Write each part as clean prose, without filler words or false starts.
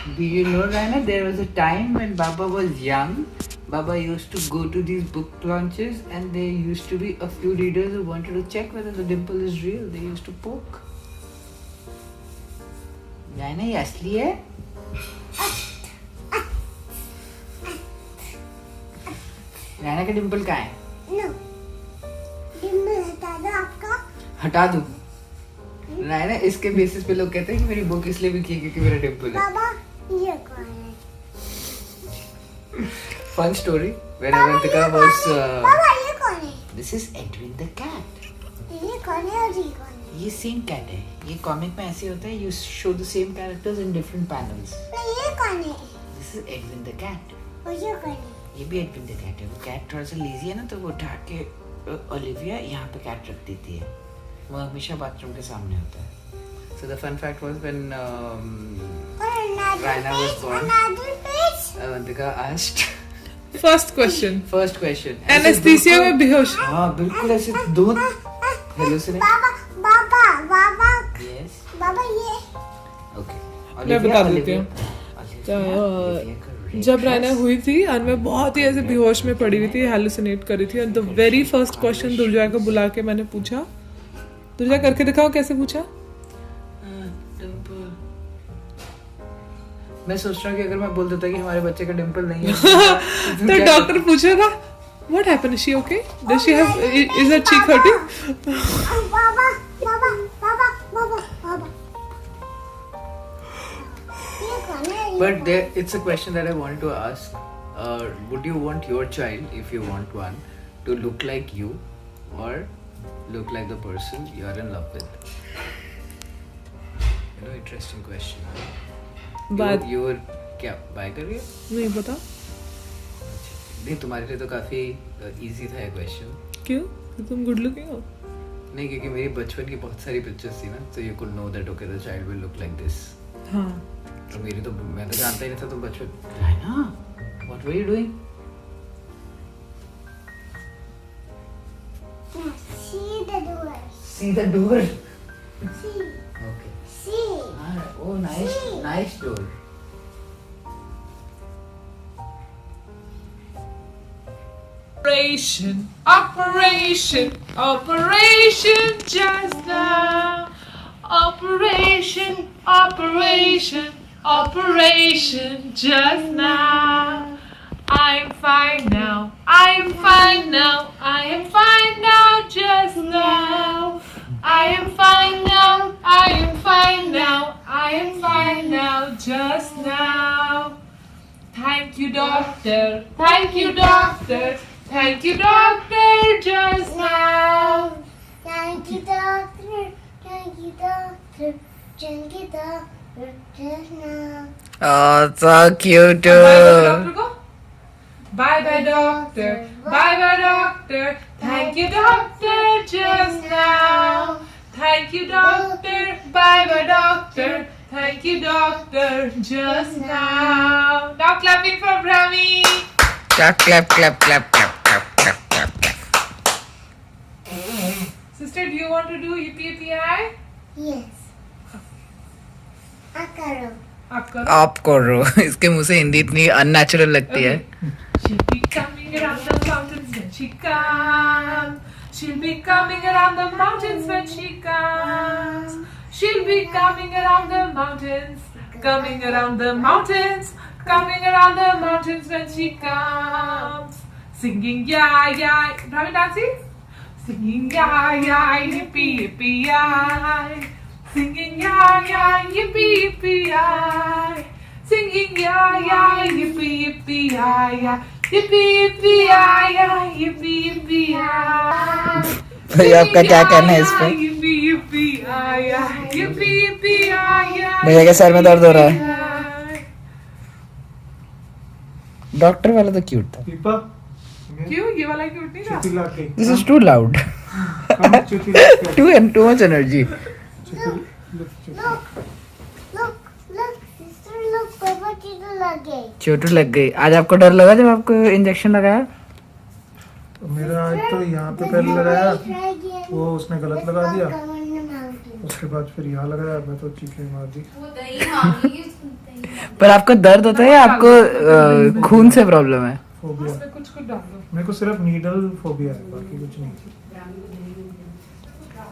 Do you know, Raina, there was a time when Baba was young. Baba used to go to these book launches, and there used to be a few readers who wanted to check whether the dimple is real. They used to poke. Raina, ये असली है? रायना का डिम्पल कहाँ है? No. Dimple हटा दो आपका। हटा दूँ? रायना, इसके बेसिस पे लोग कहते हैं कि मेरी बुक इसलिए भी की क्योंकि मेरा डिम्पल है। बाबा ये कौन है? Fun story. When Avantika was. बाबा ये कौन है? This is Edwin the cat. ये कौन है और ये कौन है? ये सेम कैट है। ये कॉमिक में ऐसे होता है, you show the same characters in different panels. नहीं ये कौन है? This is Edwin the cat. और ये कौन है? ये भी Edwin the cat है। वो कैट थोड़ा सा लेजी है ना, तो वो उठा के ओलिविया यहाँ पे कैट रख देती है। वो हमेशा बाथरूम के सामने होता है। So the fun fact was when Raina was born, Avantika asked. First question. First question. Anesthesia में बेहोश. हाँ बिल्कुल ऐसे दो hallucinate. बाबा Yes. बाबा ये Okay. मैं बता देती हूँ. जब रायना हुई थी और मैं बहुत ही ऐसे बेहोश में पड़ी हुई थी, हेलुसिनेट कर रही थी, और द वेरी फर्स्ट क्वेश्चन दुर्जय को बुला के मैंने पूछा, दुर्जय करके दिखाओ कैसे पूछा. मैं सोच रहा हूँ कि अगर मैं बोल देता कि हमारे बच्चे का डिंपल नहीं है तो डॉक्टर पूछेगा what happened, is she okay, does she have, is her cheek hurting. Baba But it's a question that I wanted to ask. Would you want your child, if you want one, to look like you or look like the person you are in love with? You know, interesting question. बात you were क्या bye कर रही है? नहीं पता. नहीं, तुम्हारे लिए तो काफी इजी था ये क्वेश्चन. क्यों, तुम गुड लुकिंग हो? नहीं, क्योंकि मेरी बचपन की बहुत सारी पिक्चर्स थी ना, so you could know that okay the child will look like this. हाँ. तो मेरी तो मैं तो जानता ही नहीं था तुम बचपन. Raina, what were you doing? See the door. See the door. See. Okay. See. Oh, nice, nice door. Operation just now. Operation just now. I'm fine now. I am fine now just now. I am fine now. I am fine now just now. Thank you, doctor. Thank you, doctor. Thank you, doctor, just now. Thank you, doctor. Thank you, doctor. Thank you, doctor. Just now. Oh, so cute. Bye bye, doctor. Bye bye, doctor. Thank you, doctor, just now. Thank you, doctor. Bye bye, doctor. Thank you, doctor, just now. Now clapping for Brahmi. Clap, clap, clap, clap, clap, clap, clap, clap, clap. Sister, do you want to do yippee-yippee-yi? Yes. Akaro. आप करो. आप करो. इसके मुंह से हिंदी इतनी unnatural लगती है. She'll be coming around the mountains when she comes. She'll be coming around the mountains when she comes. She'll be coming around the mountains, coming around the mountains, coming around the mountains when she comes. Singing ya ya, Brahmi dancing? Singing ya ya, yippee yippee yi. Singing ya ya, yippee yippee yi. Singing ya ya, yippee yippee yi. Yippee yippee yi, yippee yippee yi. भाई आपका क्या कहना है इस पे? Yippee yippee yi, yippee yippee yi. भैया के sir में दर्द हो रहा है. डॉक्टर वाला तो क्यूट था. क्यों, ये वाला क्यूट नहीं था? This is too loud. Too much energy. Look, sister, look, पापा चीज़ लगे. चोट लग गई. आज आपको डर लगा जब आपको इंजेक्शन लगाया? मेरा आज तो यहाँ पे पहले लगाया, वो उसने गलत लगा दिया, उसके बाद फिर यहाँ लगाया, मैं तो चीखें मार दी. पर आपको दर्द होता है या आपको खून से प्रॉब्लम है? फोबिया उसमें कुछ कुछ डाल दो। मेरे को सिर्फ नीडल फोबिया है, बाकी कुछ नहीं।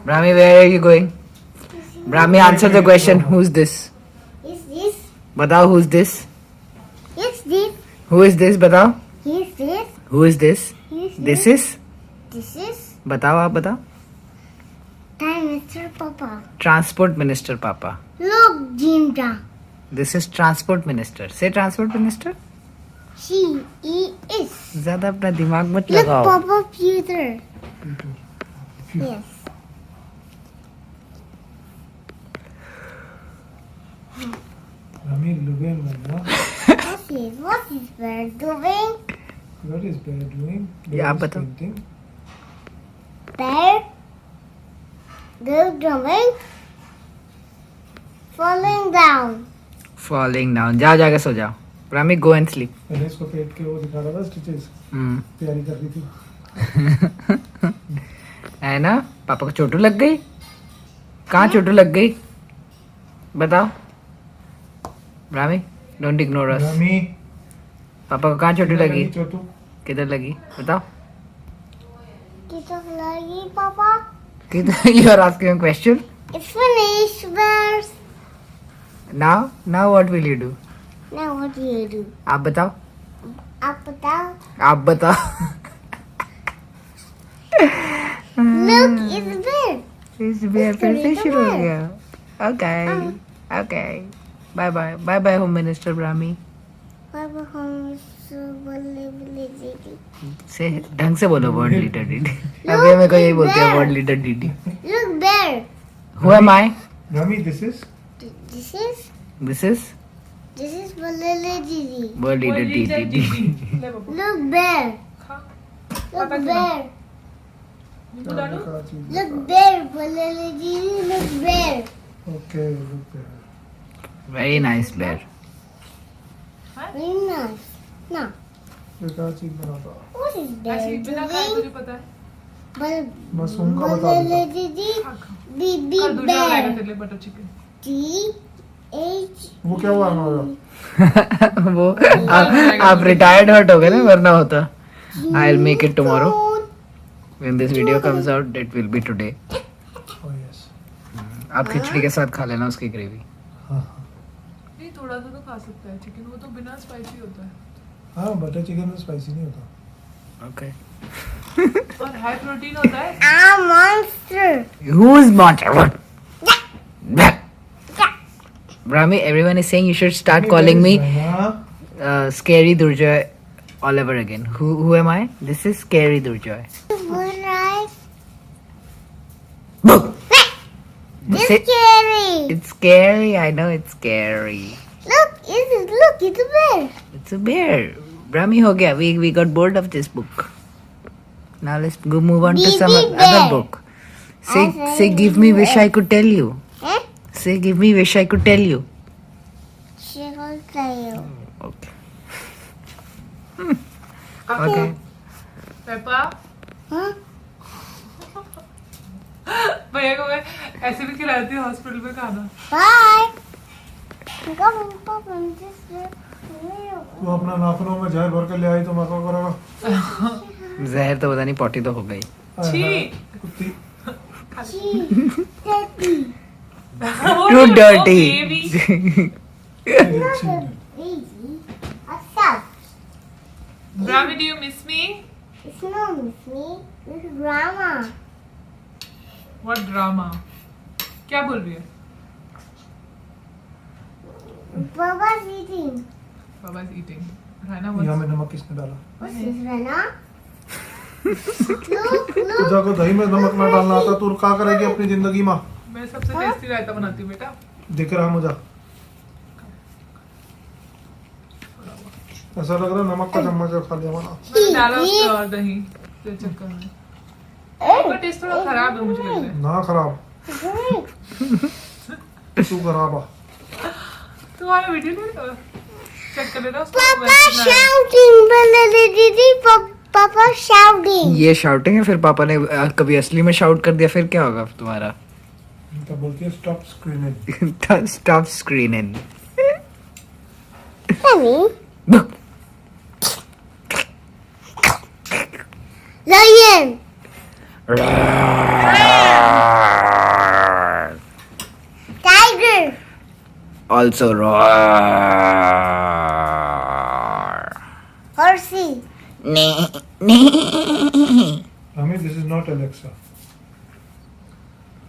Brahmi, where are you going? Brahmi, answer the question. Who's this? Is this? बताओ, who's this? Is this? Who is this? बताओ. Is this? Who is this? Is This is? This is बताओ, आप बताओ. Time Mr. Papa. Transport Minister Papa. Look, Jinja. This is Transport Minister. Say Transport Minister. She is. ज्यादा अपना दिमाग मत Look, लगाओ. Papa Peter. Yes. Rami, Lugan, man. What is bear doing? What is bear doing? Yeah, Bear is but- painting. Bear. Go jumping. Falling down. Falling down. जाओ, जाके सो जाओ. Brahmi, go and sleep. पहले इसको पेट के वो दिखा रहा था स्टिचेस, हम्म. तैयारी कर रही थी। है ना? पापा को चोट लग गई? कहाँ चोट लग गई? बताओ. Brahmi, don't ignore us. Rami, पापा को कहाँ चोट लगी? चोटू। किधर लगी? बताओ. Kitok lagi, Papa. किधर? You are asking a question. It's finished, bears. Now what will you do? Now what do you do? आप बताओ. Up down. आप बताओ. Look, it's bear. इस बेर फिर से शुरू हो गया. Okay. Bye bye Home Minister Brahmi. Papa home so bale से ढंग से बोलो वर्ड लीडर डीडी. अभी मेरे को यही बोलते हैं word leader DD. Look, bear. Who am I? Rami, this is This is This is Balele Didi. Word leader DD. ले बाबू, Look, bear. खा। Look, Papa, bear. नींबू डालो। Look, bear. Balele Didi. Look, bear. Okay, look there. Very nice bear. Very nice. Now, ये क्या चीज बनाता? what is bear ऐसे ही बिना खाए तुझे doing? पता है? मशरूम का बता Balele देता। Didi. खा, खा। Baby कल दूसरा लाएगा bear. तेरे लिए बटर चिकन। T-H. वो क्या हुआ हमारा? वो आप रिटायर्ड हर्ट हो गए ना, वरना होता. I'll make it tomorrow. When this video comes out, it will be today. Oh yes. आप खिचड़ी के साथ खा लेना उसकी ग्रेवी. हाँ नहीं, थोड़ा सा तो खा सकता है चिकन, वो तो बिना स्पाइसी होता है हाँ, बटर चिकन में स्पाइसी नहीं होता। Okay. और हाई प्रोटीन होता है. A monster. Who's monster? What? Brahmi, everyone is saying you should start calling me Scary Durjoy all over again. Who am I? This is Scary Durjoy. Good eyes. Say- It's scary. It's scary. I know it's scary. Look, it's a bear. It's a bear. Brahmi ho gaya. We got bored of this book. Now let's go move on to Baby some bear. other book. Say give me wish I could tell you. Eh? Say give me wish I could tell you. She will tell you. Okay. Okay. Peppa, Huh? भैया को मैं ऐसे भी खिलाती हूँ hospital में खाना. Bye. Come, Papa, just look. वो अपना नाखूनों में जहर भर के ले आई तो मैं क्या करेगा? जहर तो पता नहीं, पॉटी तो हो गई. छी. कुत्ती। Daddy. Too dirty. तेरी अच्छी है। Baby. What's up? Brahmi, do you miss me? It's not with me. It's Grandma. What drama? क्या बोल रही है? Papa's eating. Baba is eating. Raina यहाँ was. में नमक किसने डाला? What's this, Rana? Look, look. तुझा को दही में नमक ना डालना आता, तू क्या करेगी अपनी जिंदगी में? मैं सबसे टेस्टी रायता बनाती हूँ बेटा. दिख रहा मुझे। ऐसा लग रहा है नमक का चम्मच खा लिया मैंने। मैंने डाला उसमें और दही के चक्कर में. उसका टेस्ट थोड़ा खराब है मुझे लग रहा है. ना खराब, तू खराब आ। तुम्हारा वीडियो नहीं चेक कर लेना. Papa shouting. Balele Didi. Papa shouting. ये शाउटिंग है. फिर पापा ने कभी असली में शाउट कर दिया, फिर क्या होगा तुम्हारा? तो बोलती है stop screening. Stop screening. Mommy. Lion. Tiger. Also roar. Horsey. Ami, this is not Alexa.